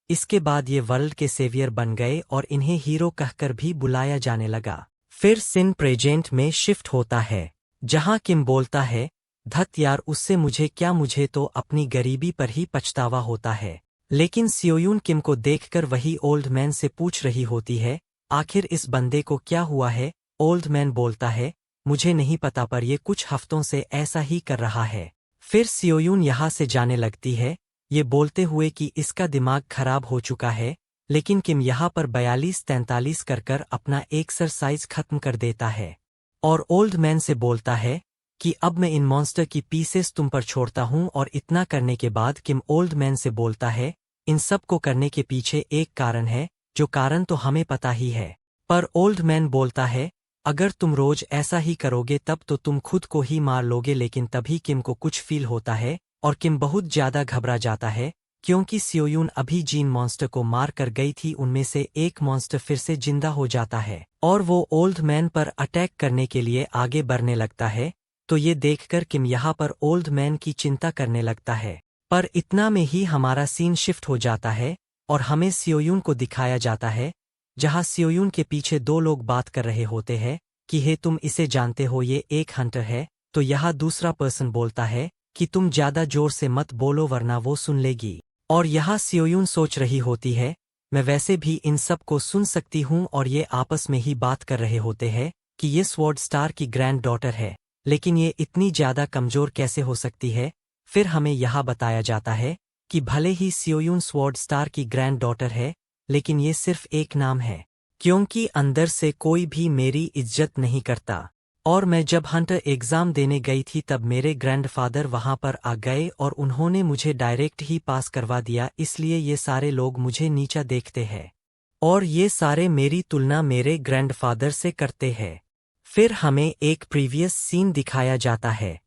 इसके बाद ये वर्ल्ड के सेवियर बन गए और इन्हें हीरो कहकर भी बुलाया जाने लगा। फिर सीन प्रेजेंट में शिफ्ट होता है, जहां किम बोलता है, धत यार उससे मुझे क्या, मुझे तो अपनी गरीबी पर ही पछतावा होता है। लेकिन सियोयून किम को देखकर वही ओल्ड मैन से पूछ रही होती है, आखिर इस बंदे को क्या हुआ है। ओल्ड मैन बोलता है, मुझे नहीं पता पर ये कुछ हफ्तों से ऐसा ही कर रहा है। फिर सियोयून यहाँ से जाने लगती है, ये बोलते हुए कि इसका दिमाग खराब हो चुका है। लेकिन किम यहाँ पर 42-43 कर अपना एक्सरसाइज खत्म कर देता है और ओल्ड मैन से बोलता है कि अब मैं इन मॉन्स्टर की पीसेस तुम पर छोड़ता हूँ। और इतना करने के बाद किम ओल्ड मैन से बोलता है, इन सब को करने के पीछे एक कारण है, जो कारण तो हमें पता ही है। पर ओल्ड मैन बोलता है, अगर तुम रोज ऐसा ही करोगे तब तो तुम खुद को ही मार लोगे। लेकिन तभी किम को कुछ फील होता है और किम बहुत ज्यादा घबरा जाता है, क्योंकि सियोयून अभी जिन मॉन्स्टर को मार कर गई थी उनमें से एक मॉन्स्टर फिर से जिंदा हो जाता है और वो ओल्ड मैन पर अटैक करने के लिए आगे बढ़ने लगता है। तो ये देखकर किम यहाँ पर ओल्ड मैन की चिंता करने लगता है। पर इतना में ही हमारा सीन शिफ्ट हो जाता है और हमें सियोयून को दिखाया जाता है, जहाँ सियोयून के पीछे दो लोग बात कर रहे होते हैं कि हे तुम इसे जानते हो, ये एक हंटर है। तो यहाँ दूसरा पर्सन बोलता है कि तुम ज्यादा जोर से मत बोलो वरना वो सुन लेगी। और यहाँ सियोयून सोच रही होती है, मैं वैसे भी इन सब को सुन सकती हूँ। और ये आपस में ही बात कर रहे होते हैं कि ये स्वॉर्ड स्टार की ग्रैंड डॉटर है, लेकिन ये इतनी ज्यादा कमजोर कैसे हो सकती है। फिर हमें यहाँ बताया जाता है कि भले ही सियोयून स्वॉर्ड स्टार की ग्रैंड डॉटर है, लेकिन ये सिर्फ एक नाम है, क्योंकि अंदर से कोई भी मेरी इज्जत नहीं करता। और मैं जब हंटर एग्जाम देने गई थी तब मेरे ग्रैंडफादर वहां पर आ गए और उन्होंने मुझे डायरेक्ट ही पास करवा दिया, इसलिए ये सारे लोग मुझे नीचा देखते हैं और ये सारे मेरी तुलना मेरे ग्रैंडफादर से करते हैं। फिर हमें एक प्रीवियस सीन दिखाया जाता है,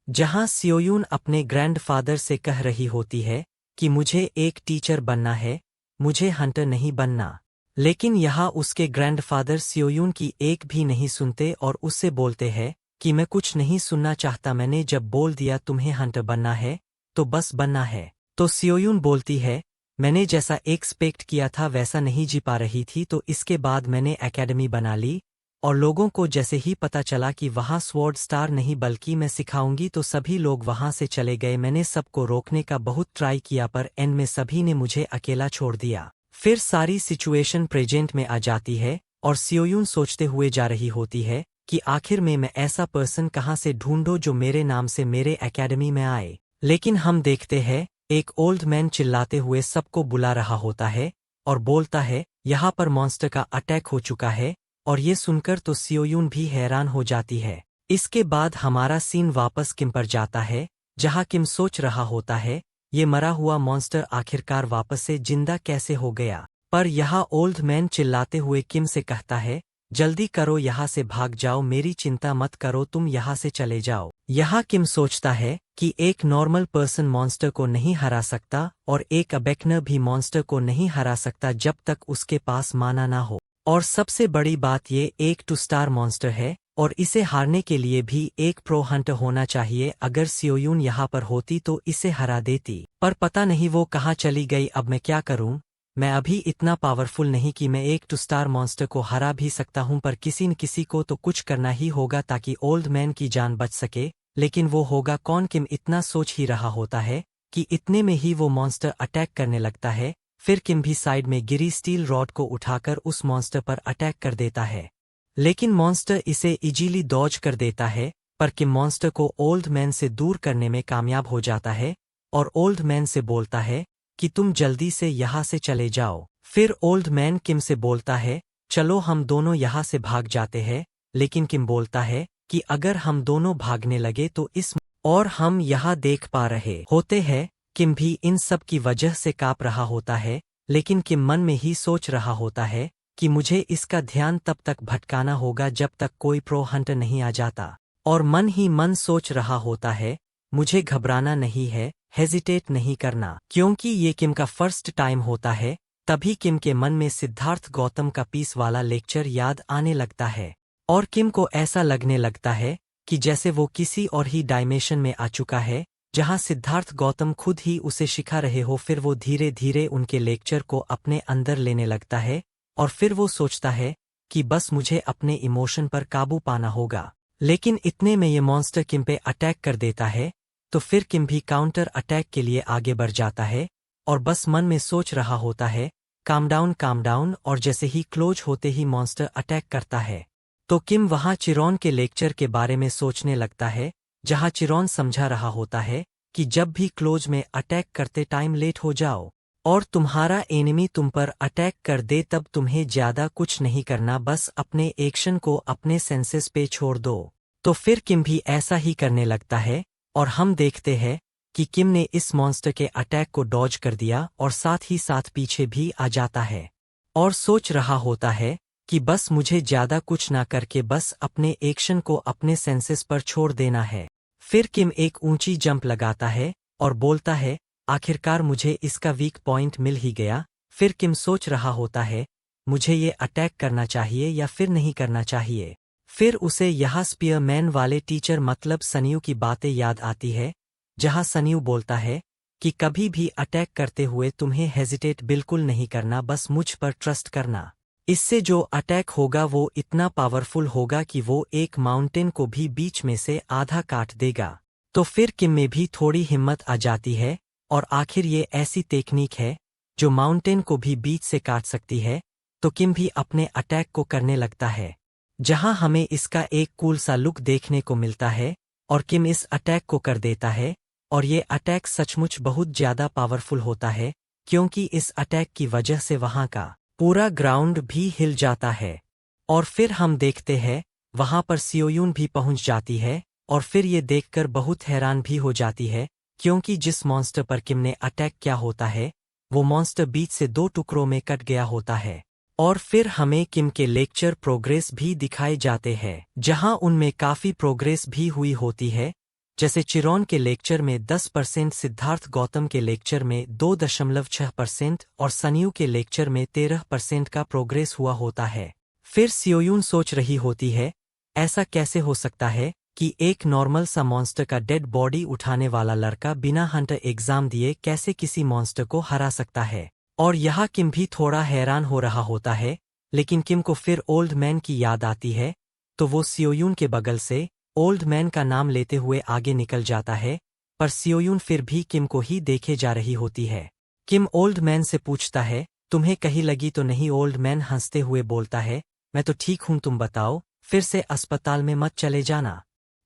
जहां सियोयून अपने ग्रैंडफादर से कह रही होती है कि मुझे एक टीचर बनना है, मुझे हंटर नहीं बनना। लेकिन यहाँ उसके ग्रैंडफादर सियोयून की एक भी नहीं सुनते और उससे बोलते हैं कि मैं कुछ नहीं सुनना चाहता, मैंने जब बोल दिया तुम्हें हंटर बनना है तो बस बनना है। तो सियोयून बोलती है, मैंने जैसा एक्सपेक्ट किया था वैसा नहीं जी पा रही थी, तो इसके बाद मैंने एकेडमी बना ली और लोगों को जैसे ही पता चला कि वहाँ स्वॉर्ड स्टार नहीं बल्कि मैं सिखाऊंगी तो सभी लोग वहाँ से चले गए। मैंने सबको रोकने का बहुत ट्राई किया पर एंड में सभी ने मुझे अकेला छोड़ दिया। फिर सारी सिचुएशन प्रेजेंट में आ जाती है और सियोयून सोचते हुए जा रही होती है कि आखिर में मैं ऐसा पर्सन कहाँ से ढूंढूं जो मेरे नाम से मेरे एकेडमी में आए। लेकिन हम देखते हैं एक ओल्ड मैन चिल्लाते हुए सबको बुला रहा होता है और बोलता है, यहाँ पर मॉन्स्टर का अटैक हो चुका है। और ये सुनकर तो सियोयून भी हैरान हो जाती है। इसके बाद हमारा सीन वापस किम पर जाता है, जहाँ किम सोच रहा होता है, ये मरा हुआ मॉन्स्टर आखिरकार वापस से जिंदा कैसे हो गया। पर यहाँ ओल्ड मैन चिल्लाते हुए किम से कहता है, जल्दी करो, यहाँ से भाग जाओ, मेरी चिंता मत करो, तुम यहाँ से चले जाओ। यहाँ किम सोचता है कि एक नॉर्मल पर्सन मॉन्स्टर को नहीं हरा सकता और एक अबेकनर भी मॉन्स्टर को नहीं हरा सकता जब तक उसके पास माना ना हो। और सबसे बड़ी बात ये एक 2 स्टार मॉन्स्टर है और इसे हारने के लिए भी एक प्रो हंटर होना चाहिए। अगर सियोयून यहाँ पर होती तो इसे हरा देती, पर पता नहीं वो कहाँ चली गई। अब मैं क्या करूँ, मैं अभी इतना पावरफुल नहीं कि मैं एक 2 स्टार मॉन्स्टर को हरा भी सकता हूँ, पर किसी न किसी को तो कुछ करना ही होगा ताकि ओल्ड मैन की जान बच सके। लेकिन वो होगा कौन। किम इतना सोच ही रहा होता है कि इतने में ही वो मॉन्स्टर अटैक करने लगता है। फिर किम भी साइड में गिरी स्टील रॉड को उठाकर उस मॉन्स्टर पर अटैक कर देता है, लेकिन मॉन्स्टर इसे इजीली डॉज कर देता है। पर किम मॉन्स्टर को ओल्ड मैन से दूर करने में कामयाब हो जाता है और ओल्ड मैन से बोलता है कि तुम जल्दी से यहाँ से चले जाओ। फिर ओल्ड मैन किम से बोलता है, चलो हम दोनों यहाँ से भाग जाते हैं। लेकिन किम बोलता है कि अगर हम दोनों भागने लगे तो इस और हम यहाँ देख पा रहे होते हैं। किम भी इन सब की वजह से काँप रहा होता है, लेकिन किम मन में ही सोच रहा होता है कि मुझे इसका ध्यान तब तक भटकाना होगा जब तक कोई प्रो हंटर नहीं आ जाता। और मन ही मन सोच रहा होता है, मुझे घबराना नहीं है, हेजिटेट नहीं करना, क्योंकि ये किम का फर्स्ट टाइम होता है। तभी किम के मन में सिद्धार्थ गौतम का पीस वाला लेक्चर याद आने लगता है और किम को ऐसा लगने लगता है कि जैसे वो किसी और ही डायमेंशन में आ चुका है, जहां सिद्धार्थ गौतम खुद ही उसे सिखा रहे हो। फिर वो धीरे धीरे उनके लेक्चर को अपने अंदर लेने लगता है और फिर वो सोचता है कि बस मुझे अपने इमोशन पर काबू पाना होगा। लेकिन इतने में ये मॉन्स्टर किम पे अटैक कर देता है, तो फिर किम भी काउंटर अटैक के लिए आगे बढ़ जाता है और बस मन में सोच रहा होता है, काम डाउन। और जैसे ही क्लोज होते ही मॉन्स्टर अटैक करता है, तो किम वहां चिरॉन के लेक्चर के बारे में सोचने लगता है, जहां चिरॉन समझा रहा होता है कि जब भी क्लोज में अटैक करते टाइम लेट हो जाओ और तुम्हारा एनिमी तुम पर अटैक कर दे, तब तुम्हें ज्यादा कुछ नहीं करना, बस अपने एक्शन को अपने सेंसेस पे छोड़ दो। तो फिर किम भी ऐसा ही करने लगता है और हम देखते हैं कि किम ने इस मॉन्स्टर के अटैक को डॉज कर दिया और साथ ही साथ पीछे भी आ जाता है और सोच रहा होता है कि बस मुझे ज्यादा कुछ ना करके बस अपने एक्शन को अपने सेंसेस पर छोड़ देना है। फिर किम एक ऊंची जंप लगाता है और बोलता है, आखिरकार मुझे इसका वीक पॉइंट मिल ही गया। फिर किम सोच रहा होता है, मुझे ये अटैक करना चाहिए या फिर नहीं करना चाहिए। फिर उसे यहाँ स्पीयरमैन वाले टीचर मतलब सनियू की बातें याद आती है, जहाँ सनियू बोलता है कि कभी भी अटैक करते हुए तुम्हें हेजिटेट बिल्कुल नहीं करना, बस मुझ पर ट्रस्ट करना। इससे जो अटैक होगा वो इतना पावरफुल होगा कि वो एक माउंटेन को भी बीच में से आधा काट देगा। तो फिर किम में भी थोड़ी हिम्मत आ जाती है और आखिर ये ऐसी टेक्निक है जो माउंटेन को भी बीच से काट सकती है। तो किम भी अपने अटैक को करने लगता है, जहां हमें इसका एक कूल सा लुक देखने को मिलता है और किम इस अटैक को कर देता है और ये अटैक सचमुच बहुत ज्यादा पावरफुल होता है, क्योंकि इस अटैक की वजह से वहां का पूरा ग्राउंड भी हिल जाता है। और फिर हम देखते हैं वहां पर सियोयून भी पहुंच जाती है और फिर ये देखकर बहुत हैरान भी हो जाती है, क्योंकि जिस मॉन्स्टर पर किम ने अटैक किया होता है वो मॉन्स्टर बीच से 2 टुकड़ों में कट गया होता है। और फिर हमें किम के लेक्चर प्रोग्रेस भी दिखाए जाते हैं, जहां उनमें काफी प्रोग्रेस भी हुई होती है। जैसे चिरॉन के लेक्चर में 10%, सिद्धार्थ गौतम के लेक्चर में 2.6% और सनियू के लेक्चर में 13% का प्रोग्रेस हुआ होता है। फिर सियोयून सोच रही होती है, ऐसा कैसे हो सकता है कि एक नॉर्मल सा मॉन्स्टर का डेड बॉडी उठाने वाला लड़का बिना हंटर एग्जाम दिए कैसे किसी मॉन्स्टर को हरा सकता है। और यहाँ किम भी थोड़ा हैरान हो रहा होता है, लेकिन किम को फिर ओल्ड मैन की याद आती है, तो वो सियोयून के बगल से ओल्ड मैन का नाम लेते हुए आगे निकल जाता है। पर सियोयून फिर भी किम को ही देखे जा रही होती है। किम ओल्ड मैन से पूछता है, तुम्हें कहीं लगी तो नहीं? ओल्ड मैन हंसते हुए बोलता है, मैं तो ठीक हूं, तुम बताओ, फिर से अस्पताल में मत चले जाना।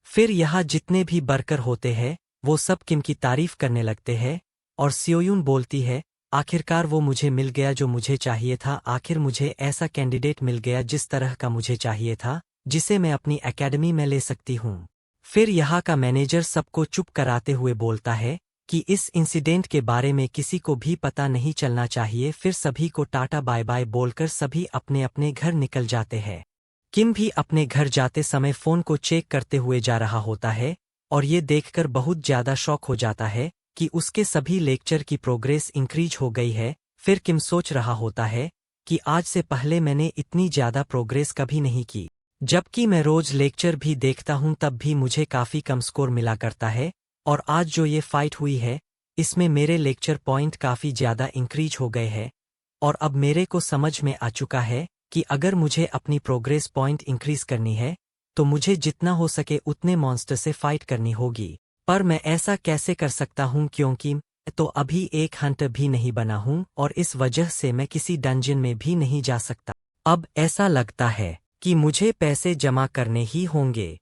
फिर यहाँ जितने भी वर्कर होते हैं वो सब किम की तारीफ करने लगते हैं और सियोयून बोलती है, आखिरकार वो मुझे मिल गया जो मुझे चाहिए था, आखिर मुझे ऐसा कैंडिडेट मिल गया जिस तरह का मुझे चाहिए था, जिसे मैं अपनी एकेडमी में ले सकती हूँ। फिर यहाँ का मैनेजर सबको चुप कराते हुए बोलता है कि इस इंसिडेंट के बारे में किसी को भी पता नहीं चलना चाहिए। फिर सभी को टाटा बाय बाय बोलकर सभी अपने अपने घर निकल जाते हैं। किम भी अपने घर जाते समय फोन को चेक करते हुए जा रहा होता है और ये देखकर बहुत ज्यादा शॉक हो जाता है कि उसके सभी लेक्चर की प्रोग्रेस इंक्रीज हो गई है। फिर किम सोच रहा होता है कि आज से पहले मैंने इतनी ज्यादा प्रोग्रेस कभी नहीं की, जबकि मैं रोज लेक्चर भी देखता हूं तब भी मुझे काफी कम स्कोर मिला करता है। और आज जो ये फाइट हुई है इसमें मेरे लेक्चर पॉइंट काफी ज्यादा इंक्रीज हो गए हैं और अब मेरे को समझ में आ चुका है कि अगर मुझे अपनी प्रोग्रेस पॉइंट इंक्रीज करनी है तो मुझे जितना हो सके उतने मॉन्स्टर से फाइट करनी होगी। पर मैं ऐसा कैसे कर सकता हूं, क्योंकि मैं तो अभी एक हंटर भी नहीं बना हूं और इस वजह से मैं किसी डंजन में भी नहीं जा सकता। अब ऐसा लगता है कि मुझे पैसे जमा करने ही होंगे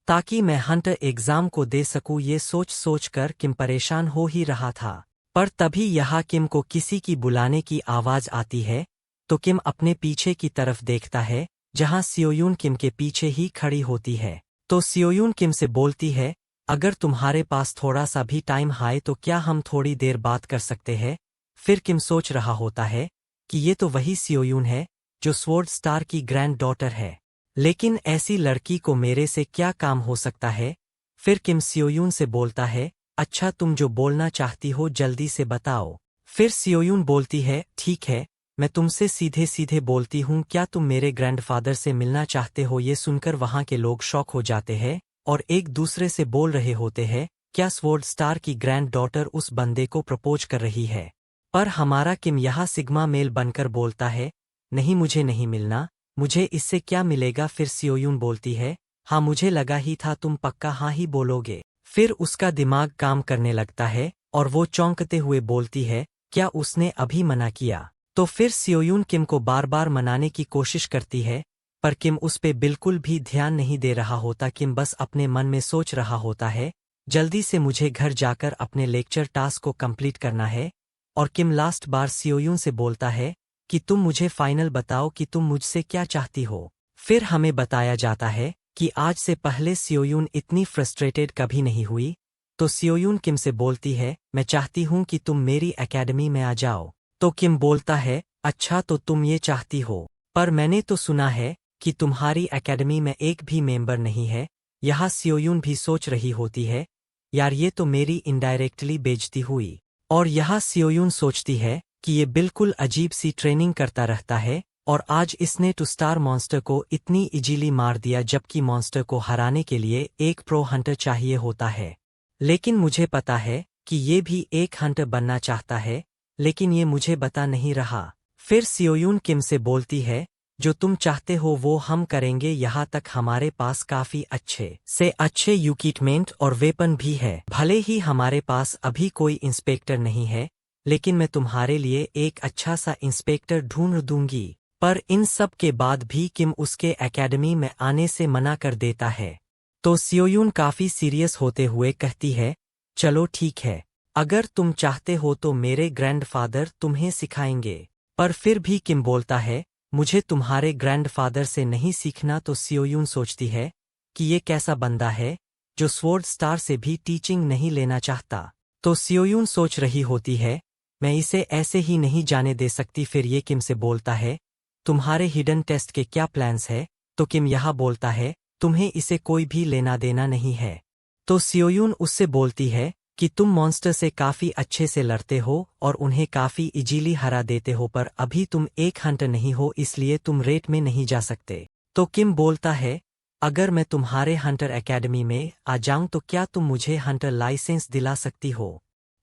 ताकि मैं हंटर एग्जाम को दे सकूं। ये सोच सोच कर किम परेशान हो ही रहा था, पर तभी यहाँ किम को किसी की बुलाने की आवाज आती है। तो किम अपने पीछे की तरफ देखता है, जहां सियोयून किम के पीछे ही खड़ी होती है। तो सियोयून किम से बोलती है, अगर तुम्हारे पास थोड़ा सा भी टाइम है तो क्या हम थोड़ी देर बात कर सकते हैं? फिर किम सोच रहा होता है कि ये तो वही सियोयून है जो स्वॉर्ड स्टार की ग्रैंड डॉटर है। लेकिन ऐसी लड़की को मेरे से क्या काम हो सकता है? फिर किम सियोयून से बोलता है, अच्छा तुम जो बोलना चाहती हो जल्दी से बताओ। फिर सियोयून बोलती है, ठीक है, मैं तुमसे सीधे सीधे बोलती हूँ, क्या तुम मेरे ग्रैंडफादर से मिलना चाहते हो? ये सुनकर वहाँ के लोग शॉक हो जाते हैं और एक दूसरे से बोल रहे होते हैं, क्या स्वॉर्ड स्टार की ग्रैंड डॉटर उस बंदे को प्रपोज कर रही है? पर हमारा किम यहाँ सिग्मा मेल बनकर बोलता है, नहीं मुझे नहीं मिलना, मुझे इससे क्या मिलेगा? फिर सियोयून बोलती है, हाँ मुझे लगा ही था तुम पक्का हाँ ही बोलोगे। फिर उसका दिमाग काम करने लगता है और वो चौंकते हुए बोलती है, क्या उसने अभी मना किया? तो फिर सियोयून किम को बार बार मनाने की कोशिश करती है, पर किम उस पे बिल्कुल भी ध्यान नहीं दे रहा होता। किम बस अपने मन में सोच रहा होता है, जल्दी से मुझे घर जाकर अपने लेक्चर टास्क को कंप्लीट करना है। और किम लास्ट बार सियोयून से बोलता है कि तुम मुझे फाइनल बताओ कि तुम मुझसे क्या चाहती हो। फिर हमें बताया जाता है कि आज से पहले सियोयून इतनी फ्रस्ट्रेटेड कभी नहीं हुई। तो सियोयून किम से बोलती है, मैं चाहती हूँ कि तुम मेरी एकेडमी में आ जाओ। तो किम बोलता है, अच्छा तो तुम ये चाहती हो, पर मैंने तो सुना है कि तुम्हारी एकेडमी में एक भी मेंबर नहीं है। यहाँ सियोयून भी सोच रही होती है, यार ये तो मेरी इनडायरेक्टली बेइज्जती हुई। और यहाँ सियोयून सोचती है कि ये बिल्कुल अजीब सी ट्रेनिंग करता रहता है और आज इसने टू स्टार मॉन्स्टर को इतनी इजीली मार दिया, जबकि मॉन्स्टर को हराने के लिए एक प्रो हंटर चाहिए होता है। लेकिन मुझे पता है कि ये भी एक हंटर बनना चाहता है, लेकिन ये मुझे बता नहीं रहा। फिर सियोयून किम से बोलती है, जो तुम चाहते हो वो हम करेंगे, यहाँ तक हमारे पास काफी अच्छे इक्विपमेंट और वेपन भी है। भले ही हमारे पास अभी कोई इंस्पेक्टर नहीं है, लेकिन मैं तुम्हारे लिए एक अच्छा सा इंस्पेक्टर ढूंढ दूंगी। पर इन सब के बाद भी किम उसके एकेडमी में आने से मना कर देता है। तो सियोयून काफी सीरियस होते हुए कहती है, चलो ठीक है, अगर तुम चाहते हो तो मेरे ग्रैंडफादर तुम्हें सिखाएंगे। पर फिर भी किम बोलता है, मुझे तुम्हारे ग्रैंडफादर से नहीं सीखना। तो सियोयून सोचती है कि ये कैसा बंदा है जो स्वॉर्ड स्टार से भी टीचिंग नहीं लेना चाहता। तो सियोयून सोच रही होती है, मैं इसे ऐसे ही नहीं जाने दे सकती। फिर ये किम से बोलता है, तुम्हारे हिडन टेस्ट के क्या प्लान्स है? तो किम यहाँ बोलता है, तुम्हें इसे कोई भी लेना देना नहीं है। तो सियोयून उससे बोलती है कि तुम मॉन्स्टर से काफी अच्छे से लड़ते हो और उन्हें काफी इजीली हरा देते हो, पर अभी तुम एक हंटर नहीं हो, इसलिए तुम रेट में नहीं जा सकते। तो किम बोलता है, अगर मैं तुम्हारे हंटर एकेडमी में आ जाऊं तो क्या तुम मुझे हंटर लाइसेंस दिला सकती हो?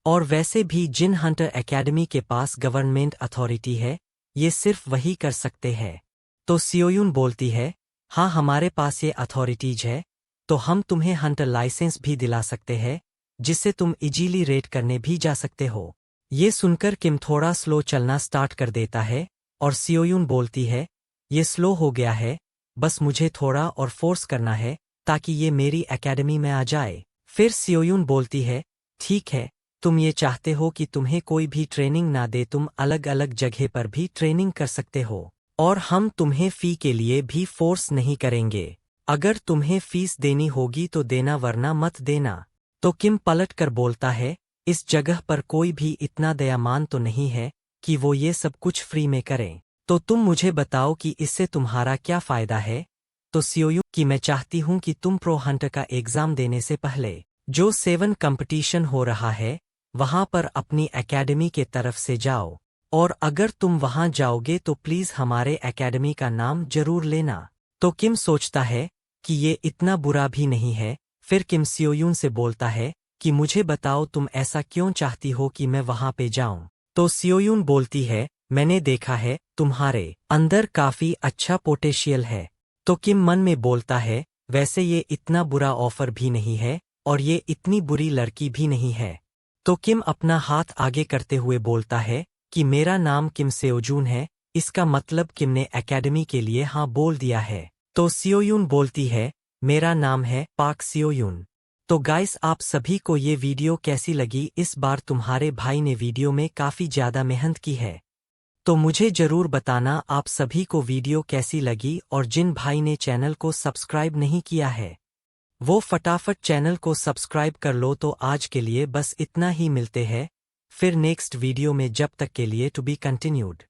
और वैसे भी जिन हंटर एकेडमी के पास गवर्नमेंट अथॉरिटी है, ये सिर्फ वही कर सकते हैं। तो सियोयून बोलती है, हाँ हमारे पास ये अथॉरिटीज है, तो हम तुम्हें हंटर लाइसेंस भी दिला सकते हैं, जिससे तुम इजीली रेड करने भी जा सकते हो। ये सुनकर किम थोड़ा स्लो चलना स्टार्ट कर देता है और सियोयून बोलती है, ये स्लो हो गया है, बस मुझे थोड़ा और फोर्स करना है ताकि ये मेरी एकेडमी में आ जाए। फिर सियोयून बोलती है, ठीक है, तुम ये चाहते हो कि तुम्हें कोई भी ट्रेनिंग ना दे, तुम अलग अलग जगह पर भी ट्रेनिंग कर सकते हो और हम तुम्हें फी के लिए भी फोर्स नहीं करेंगे। अगर तुम्हें फीस देनी होगी तो देना, वरना मत देना। तो किम पलट कर बोलता है, इस जगह पर कोई भी इतना दयामान तो नहीं है कि वो ये सब कुछ फ्री में करें। तो तुम मुझे बताओ कि इससे तुम्हारा क्या फायदा है? तो सियोयून कि मैं चाहती हूँ कि तुम प्रो हंटर का एग्जाम देने से पहले जो 7 कंपटीशन हो रहा है वहां पर अपनी एकेडमी के तरफ से जाओ, और अगर तुम वहां जाओगे तो प्लीज हमारे एकेडमी का नाम जरूर लेना। तो किम सोचता है कि ये इतना बुरा भी नहीं है। फिर किम सियोयून से बोलता है कि मुझे बताओ तुम ऐसा क्यों चाहती हो कि मैं वहां पे जाऊं? तो सियोयून बोलती है, मैंने देखा है तुम्हारे अंदर काफी अच्छा पोटेंशियल है। तो किम मन में बोलता है, वैसे ये इतना बुरा ऑफर भी नहीं है और ये इतनी बुरी लड़की भी नहीं है। तो किम अपना हाथ आगे करते हुए बोलता है कि मेरा नाम किम सियोजून है, इसका मतलब किम ने एकेडमी के लिए हाँ बोल दिया है। तो सियोयून बोलती है, मेरा नाम है पाक सियोयून। तो गाइस, आप सभी को ये वीडियो कैसी लगी? इस बार तुम्हारे भाई ने वीडियो में काफी ज्यादा मेहनत की है, तो मुझे जरूर बताना आप सभी को वीडियो कैसी लगी। और जिन भाई ने चैनल को सब्सक्राइब नहीं किया है वो फटाफट चैनल को सब्सक्राइब कर लो। तो आज के लिए बस इतना ही, मिलते हैं फिर नेक्स्ट वीडियो में, जब तक के लिए टू बी कंटिन्यूड।